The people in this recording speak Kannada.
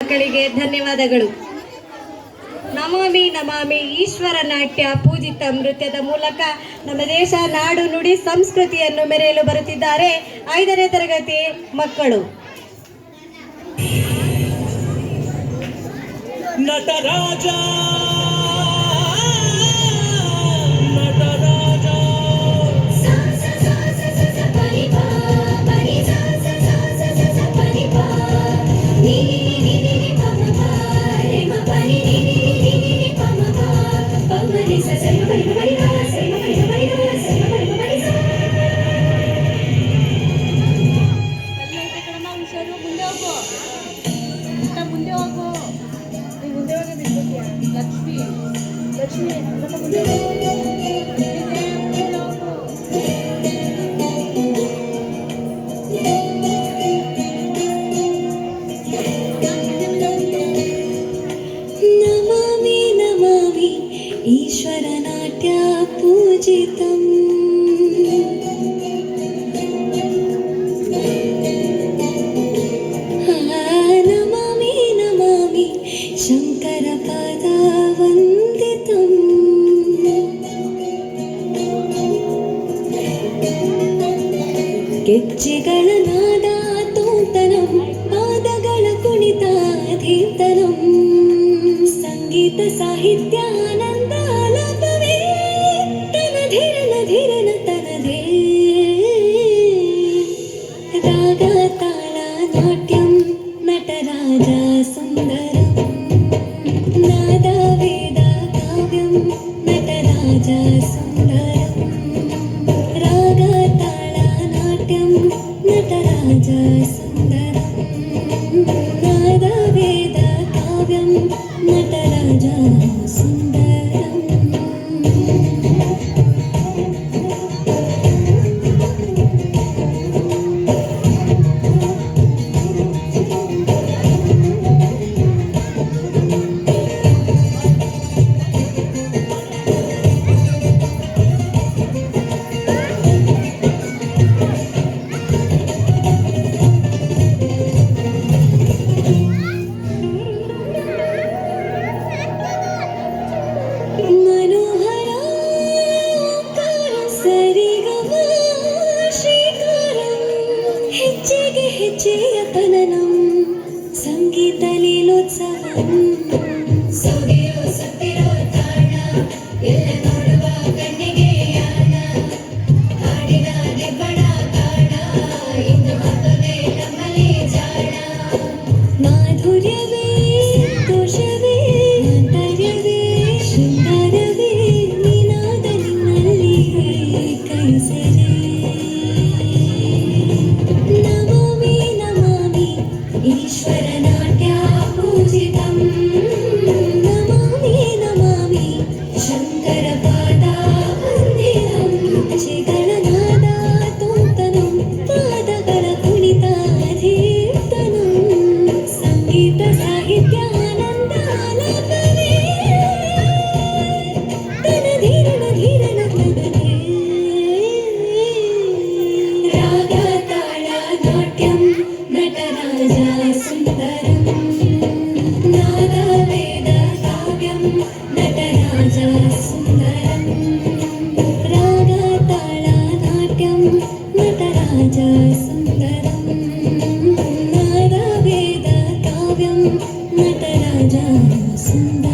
ಮಕ್ಕಳಿಗೆ ಧನ್ಯವಾದಗಳು. ನಮಾಮಿ ನಮಾಮಿ ಈಶ್ವರ ನಾಟ್ಯ ಪೂಜಿತ ನೃತ್ಯದ ಮೂಲಕ ನಮ್ಮ ದೇಶ, ನಾಡು, ನುಡಿ, ಸಂಸ್ಕೃತಿಯನ್ನು ಮೆರೆಯಲು ಬರುತ್ತಿದ್ದಾರೆ 5ನೇ ತರಗತಿ ಮಕ್ಕಳು. ನಟರಾಜ ಈಶ್ವರ ನಾಟ್ಯ ಪೂಜಿತಂ. ನಮಾಮಿ ನಮಾಮಿ ಶಂಕರ ಪದ ವಂದಿತಂ. ಗೆಜ್ಜೆಗಳ ನಾದ ತೋಂತನಂ, ಪಾದಗಳ ಕುಣಿತ ಧೀರ್ತನಂ. ಸಂಗೀತ ಸಾಹಿತ್ಯ ಆನಂದ ಆಲಾಪವೇ ತನಧಿರನ ಧಿರನ ತನದೇ. ರಾಗ ತಾಳ ನಾಟ್ಯಂ ನಟರಾಜ ಸುಂದರಂ. ನಾದ ವೇದ ಕಾವ್ಯಂ ನಟರಾಜ ಸುಂದರಂ. ರಾಗ ತಾಳ ನಾಟ್ಯಂ ನಟರಾಜ ಸುಂದರಂ. ನಾದ ವೇದ ಕಾವ್ಯಂ ನಟರಾಜ ಸುಂದರಂ. ಹೆಜ್ಜೆಯ ಪನನಂ ಸಂಗೀತ ಲೀಲೋತ್ಸವಂ. ಸೊಗೆಯೋ ಸತ್ತಿರೋ ತಾಣ ಎಲ್ಲ ನೋಡುವ ಕಣ್ಣಿಗೆ ಯಾನ. ಹಾಡಿನ ನಿಬ್ಬಣ ಕಾಣ ಇನ್ನು ಮತ್ತೊಂದೇ ನಮ್ಮಲ್ಲಿ ಜಾಣ. ಮಾಧುರ್ಯವೇ ದೋಷವೇ ಆಂತರ್ಯವೇ ಶೃಂಗಾರವೇ ನೀನಾದ ನಿನ್ನಲ್ಲಿ ಕೈ ಸೆರೆ. ಈಶ್ವರ ನಾಟ್ಯ ಪೂಜಿತಂ. ನಮಾಮಿ ನಮಾಮಿ ಶಂಕರ ಪಾದ ವಂದಿತಂ. ಗೆಜ್ಜೆಗಳ ನಾದ ತೋಂತನಂ, ಪಾದಗಳ ಕುಣಿತ ಧೀರ್ತನಂ. ಸಂಗೀತ ಸಾಹಿತ್ಯ ಆನಂದ ಆಲಾಪವೇ ತನಧೀರನ ಧೀರನ ತನದೇ. ರಾಗ ತಾಳ ನಾಟ್ಯಂ ನಟರಾಜ ಸುಂದರಂ. ನಾದ ವೇದ ಕಾವ್ಯಂ ನಟರಾಜ ಸುಂದರಂ. ರಾಗ ತಾಳ ನಾಟ್ಯಂ ನಟರಾಜ ಸುಂದರಂ. ನಾದ ವೇದ ಕಾವ್ಯಂ ನಟರಾಜ ಸುಂದರಂ.